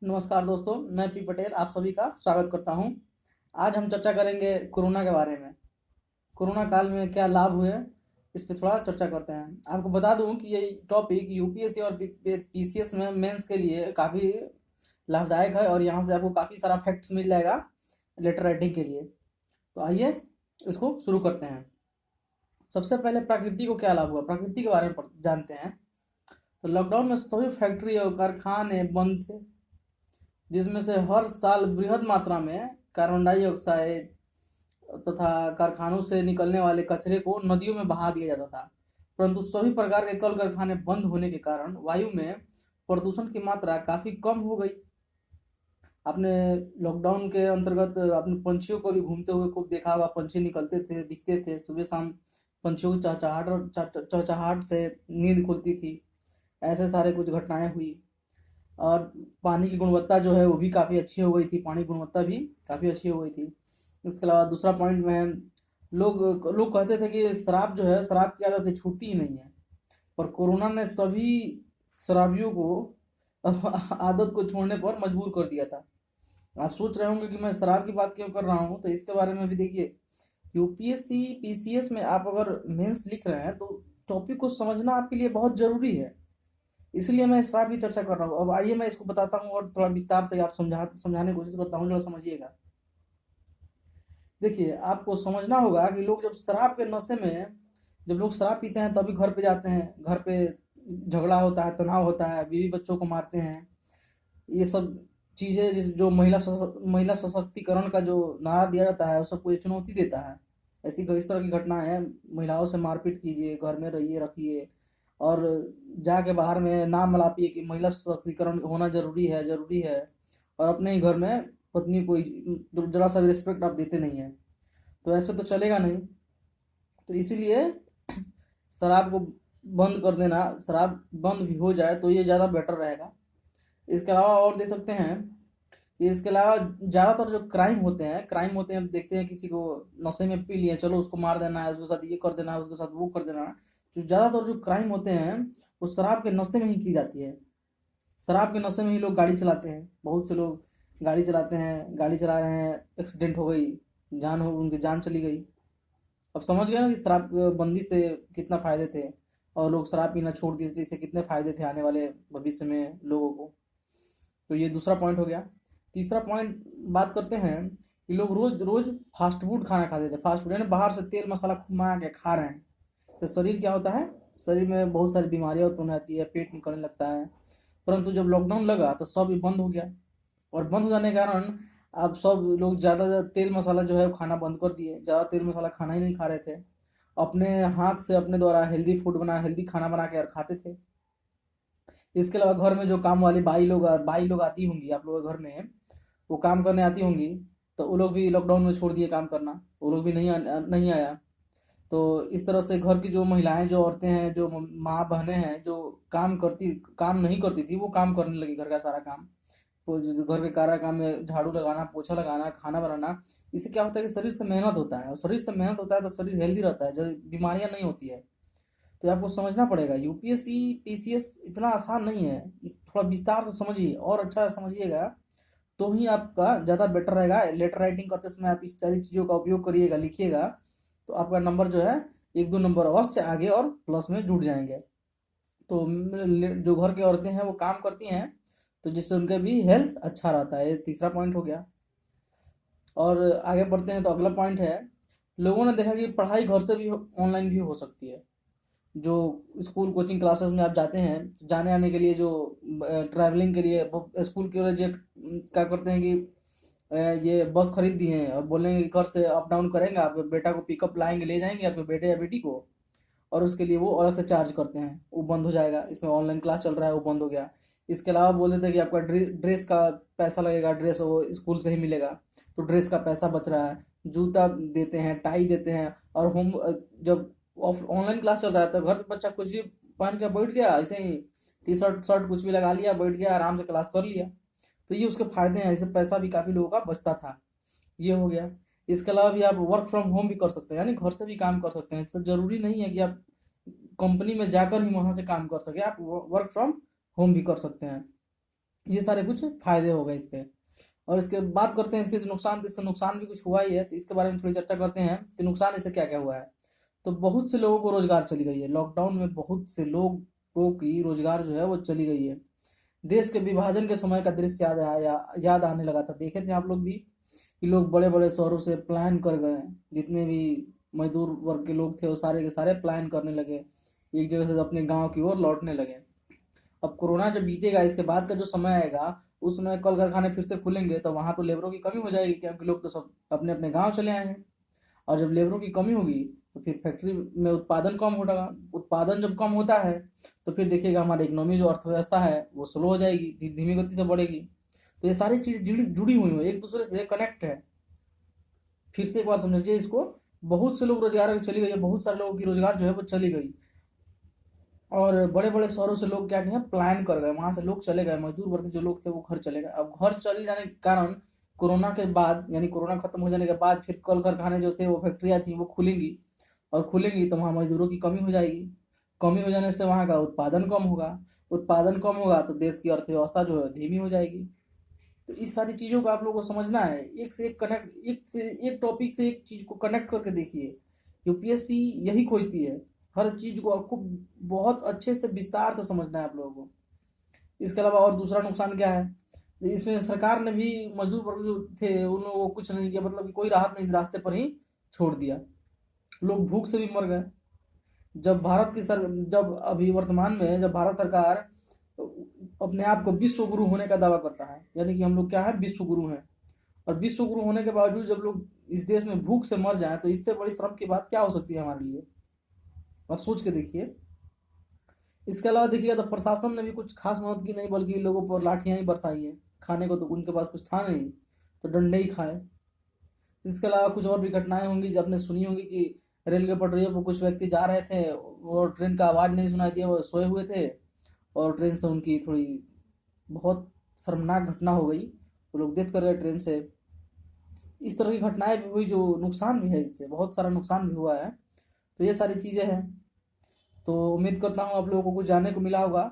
नमस्कार दोस्तों, मैं पी पटेल आप सभी का स्वागत करता हूं। आज हम चर्चा करेंगे कोरोना के बारे में। कोरोना काल में क्या लाभ हुए, इस पे थोड़ा चर्चा करते हैं। आपको बता दूं कि ये टॉपिक यूपीएससी और पीसीएस में मेंस के लिए काफ़ी लाभदायक है और यहाँ से आपको काफ़ी सारा फैक्ट्स मिल जाएगा लेटर राइटिंग के लिए। तो आइए इसको शुरू करते हैं। सबसे पहले प्रकृति को क्या लाभ हुआ, प्रकृति के बारे में जानते हैं। तो लॉकडाउन में सभी फैक्ट्री और कारखाने बंद थे, जिसमें से हर साल बृहद मात्रा में कार्बन डाइऑक्साइड तथा कारखानों से निकलने वाले कचरे को नदियों में बहा दिया जाता था। परंतु सभी प्रकार के कल कारखाने बंद होने के कारण वायु में प्रदूषण की मात्रा काफी कम हो गई। आपने लॉकडाउन के अंतर्गत अपने पंछियों को भी घूमते हुए खूब देखा होगा। पंछी निकलते थे, दिखते थे सुबह शाम। पंछियों की चहचहाट और चहचहाट से नींद खुलती थी। ऐसे सारे कुछ घटनाएं हुई। और पानी की गुणवत्ता जो है वो भी काफ़ी अच्छी हो गई थी, पानी की गुणवत्ता भी काफ़ी अच्छी हो गई थी। इसके अलावा दूसरा पॉइंट में लोग लोग कहते थे कि शराब जो है, शराब की आदत छूटती ही नहीं है। पर कोरोना ने सभी शराबियों को आदत को छोड़ने पर मजबूर कर दिया था। आप सोच रहे होंगे कि मैं शराब की बात क्यों कर रहा हूँ, तो इसके बारे में भी देखिए। यूपीएससी पीसीएस में आप अगर मेंस लिख रहे हैं तो टॉपिक को समझना आपके लिए बहुत जरूरी है। इसलिए मैं शराब की चर्चा कर रहा हूँ। अब आइए मैं इसको बताता हूँ और थोड़ा विस्तार से आप समझाने की कोशिश करता हूँ, जरा समझिएगा। देखिए, आपको समझना होगा कि लोग जब शराब के नशे में, जब लोग शराब पीते हैं तभी घर पे जाते हैं। घर पे झगड़ा होता है, तनाव होता है, बीवी बच्चों को मारते हैं। ये सब चीजें जो महिला सशक्तिकरण का जो नारा दिया जाता है, वो सबको ये चुनौती देता है। ऐसी इस तरह की घटनाएं हैं। महिलाओं से मारपीट कीजिए, घर में रहिए, रखिए, और जाके बाहर में नाम मलापिए कि महिला सशक्तिकरण होना जरूरी है, जरूरी है। और अपने ही घर में पत्नी को जरा सा भी रिस्पेक्ट आप देते नहीं है, तो ऐसे तो चलेगा नहीं। तो इसीलिए शराब को बंद कर देना, शराब बंद भी हो जाए तो ये ज़्यादा बेटर रहेगा। इसके अलावा और देख सकते हैं कि इसके अलावा ज़्यादातर जो क्राइम होते हैं, देखते हैं किसी को नशे में पी लिए, चलो उसको मार देना है, उसके साथ ये कर देना है, उसके साथ वो कर देना है। जो ज़्यादातर जो क्राइम होते हैं वो शराब के नशे में ही की जाती है। शराब के नशे में ही लोग गाड़ी चलाते हैं। बहुत से लोग गाड़ी चलाते हैं, गाड़ी चला रहे हैं, एक्सीडेंट हो गई, उनकी जान चली गई। अब समझ गए ना कि शराब बंदी से कितना फायदे थे, और लोग शराब पीना छोड़ दिए थे, इससे कितने फायदे थे आने वाले भविष्य में लोगों को। तो ये दूसरा पॉइंट हो गया। तीसरा पॉइंट बात करते हैं कि लोग रोज रोज फास्ट फूड खाना खाते थे। फास्ट फूड यानी बाहर से तेल मसाला खूब मंगा के खा रहे हैं। तो शरीर क्या होता है, शरीर में बहुत सारी बीमारियां उत्पन्न होती है, पेट निकलने लगता है। परंतु जब लॉकडाउन लगा तो सब ये बंद हो गया। और बंद हो जाने के कारण अब सब लोग ज़्यादा तेल मसाला जो है वो खाना बंद कर दिए। ज़्यादा तेल मसाला खाना ही नहीं खा रहे थे। अपने हाथ से अपने द्वारा हेल्दी खाना बना के और खाते थे। इसके अलावा घर में जो काम वाली बाई लोग आती होंगी आप लोगों के घर में, वो काम करने आती होंगी, तो वो लोग भी लॉकडाउन में छोड़ दिए काम करना। वो लोग भी नहीं आया। तो इस तरह से घर की जो महिलाएं, जो औरतें हैं, जो माँ बहनें हैं, जो काम नहीं करती थी, वो काम करने लगी, घर का सारा काम। वो जो घर के सारा काम में झाड़ू लगाना, पोछा लगाना, खाना बनाना। इससे क्या होता है कि शरीर से मेहनत होता है, और शरीर से मेहनत होता है तो शरीर हेल्दी रहता है, जो बीमारियां नहीं होती है। तो आपको समझना पड़ेगा, यूपीएससी पीसीएस इतना आसान नहीं है। थोड़ा विस्तार से समझिए और अच्छा से समझिएगा, तो ही आपका ज़्यादा बेटर रहेगा। लेटर राइटिंग करते समय आप इस सारी चीज़ों का उपयोग करिएगा, लिखिएगा, तो आपका नंबर जो है एक दो नंबर अवश्य आगे और प्लस में जुड़ जाएंगे। तो जो घर की औरतें हैं वो काम करती हैं, तो जिससे उनका भी हेल्थ अच्छा रहता है। ये तीसरा पॉइंट हो गया। और आगे बढ़ते हैं तो अगला पॉइंट है, लोगों ने देखा कि पढ़ाई घर से भी ऑनलाइन भी हो सकती है। जो स्कूल कोचिंग क्लासेस में आप जाते हैं, जाने आने के लिए जो ट्रैवलिंग के लिए स्कूल के लिए क्या करते हैं कि ये बस खरीद दिए हैं और बोलेंगे कि घर से अप डाउन करेंगे, आपके बेटा को पिकअप लाएंगे, ले जाएंगे आपके बेटे या बेटी को, और उसके लिए वो अलग से चार्ज करते हैं। वो बंद हो जाएगा। इसमें ऑनलाइन क्लास चल रहा है, वो बंद हो गया। इसके अलावा बोल देते हैं कि आपका ड्रेस का पैसा लगेगा, ड्रेस वो स्कूल से ही मिलेगा, तो ड्रेस का पैसा बच रहा है। जूता देते हैं, टाई देते हैं। और जब ऑनलाइन क्लास चल रहा है तो घर पे बच्चा कुछ भी पहन के बैठ गया, ऐसे ही टी शर्ट शर्ट कुछ भी लगा लिया, बैठ गया, आराम से क्लास कर लिया। तो ये उसके फायदे हैं। इससे पैसा भी काफ़ी लोगों का बचता था। ये हो गया। इसके अलावा भी आप वर्क फ्रॉम होम भी कर सकते हैं, यानी घर से भी काम कर सकते हैं। इससे जरूरी नहीं है कि आप कंपनी में जाकर ही वहां से काम कर सके, आप वर्क फ्रॉम होम भी कर सकते हैं। ये सारे कुछ फायदे हो गए इसके। और इसके बात करते हैं इसके जो नुकसान, इससे नुकसान भी कुछ हुआ ही है, तो इसके बारे में थोड़ी चर्चा करते हैं कि नुकसान इससे क्या क्या हुआ है। तो बहुत से लोगों को रोजगार चली गई है लॉकडाउन में, बहुत से लोगों की रोजगार जो है वो चली गई है। देश के विभाजन के समय का दृश्य याद आने लगा था, देखे थे आप लोग भी कि लोग बड़े बड़े शहरों से प्लान कर गए, जितने भी मजदूर वर्ग के लोग थे वो सारे के सारे प्लान करने लगे, एक जगह से अपने गांव की ओर लौटने लगे। अब कोरोना जब बीतेगा, इसके बाद का जो समय आएगा, उस समय कल कारखाने फिर से खुलेंगे, तो वहां तो लेबरों की कमी हो जाएगी, क्योंकि लोग तो सब अपने अपने गांव चले आए हैं। और जब लेबरों की कमी होगी तो फिर फैक्ट्री में उत्पादन कम होगा, उत्पादन जब कम होता है तो फिर देखिएगा हमारी इकोनॉमी जो अर्थव्यवस्था है वो स्लो हो जाएगी, धीमी गति से बढ़ेगी। तो ये सारी चीज जुड़ी हुई है, एक दूसरे से कनेक्ट है। फिर से एक बार समझिए इसको, बहुत से लोग रोजगार चली गई है, बहुत सारे लोगों की रोजगार जो है वो चली गई। और बड़े बड़े शहरों से लोग क्या किए, प्लान कर गए, वहां से लोग चले गए, मजदूर वर्ग के जो लोग थे वो घर चले गए। अब घर चले जाने के कारण कोरोना के बाद, यानी कोरोना खत्म हो जाने के बाद, फिर कल कारखाने जो थे वो फैक्ट्रियां थी वो खुलेंगी, और खुलेंगी तो वहाँ मजदूरों की कमी हो जाएगी। कमी हो जाने से वहाँ का उत्पादन कम होगा, उत्पादन कम होगा तो देश की अर्थव्यवस्था जो है धीमी हो जाएगी। तो इस सारी चीजों को आप लोगों को समझना है, एक से एक कनेक्ट, एक से एक टॉपिक से एक चीज को कनेक्ट करके देखिए। यूपीएससी यही खोजती है, हर चीज को आपको बहुत अच्छे से विस्तार से समझना है आप लोगों को। इसके अलावा और दूसरा नुकसान क्या है, इसमें सरकार ने भी मजदूर वर्ग जो थे उन लोगों को कुछ नहीं किया, मतलब कि कोई राहत नहीं, रास्ते पर ही छोड़ दिया, लोग भूख से भी मर गए। जब अभी वर्तमान में जब भारत सरकार अपने आप को विश्व गुरु होने का दावा करता है, यानी कि हम लोग क्या है, विश्व गुरु हैं, और विश्व गुरु होने के बावजूद जब लोग इस देश में भूख से मर जाएं, तो इससे बड़ी शर्म की बात क्या हो सकती है हमारे लिए। आप सोच के देखिए। इसके अलावा देखिएगा तो प्रशासन ने भी कुछ खास मदद की नहीं, बल्कि लोगों पर लाठियां ही बरसाई हैं, खाने को तो उनके पास कुछ था नहीं, तो डंडे ही खाए। इसके अलावा कुछ और भी घटनाएं होंगी जो आपने सुनी होंगी कि रेल के पटरियों पर कुछ व्यक्ति जा रहे थे, वो ट्रेन का आवाज नहीं सुनाई दिया, वो सोए हुए थे, और ट्रेन से उनकी थोड़ी बहुत शर्मनाक घटना हो गई, वो लोग डेथ कर गए ट्रेन से। इस तरह की घटनाएं भी हुई, जो नुकसान भी है, इससे बहुत सारा नुकसान भी हुआ है। तो ये सारी चीजें हैं। तो उम्मीद करता हूँ आप लोगों को कुछ जानने को मिला होगा।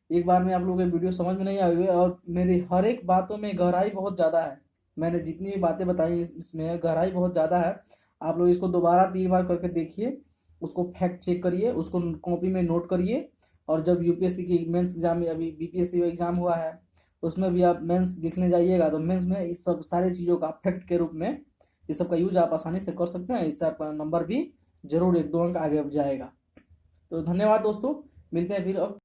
एक बार में आप लोगों के वीडियो समझ में नहीं आई होगी, और मेरी हर एक बातों में गहराई बहुत ज़्यादा है, मैंने जितनी भी बातें बताई इसमें गहराई बहुत ज़्यादा है। आप लोग इसको दोबारा 3 बार करके देखिए, उसको फैक्ट चेक करिए, उसको कॉपी में नोट करिए। और जब यूपीएससी की मेंस एग्जाम में, अभी बीपीएससी का एग्जाम हुआ है, उसमें भी आप मेंस लिखने जाइएगा, तो मेंस में इस सब सारी चीज़ों का फैक्ट के रूप में इस सब का यूज आप आसानी से कर सकते हैं, इससे आपका नंबर भी जरूर 1-2 अंक आगे जाएगा। तो धन्यवाद दोस्तों, मिलते हैं फिर अब।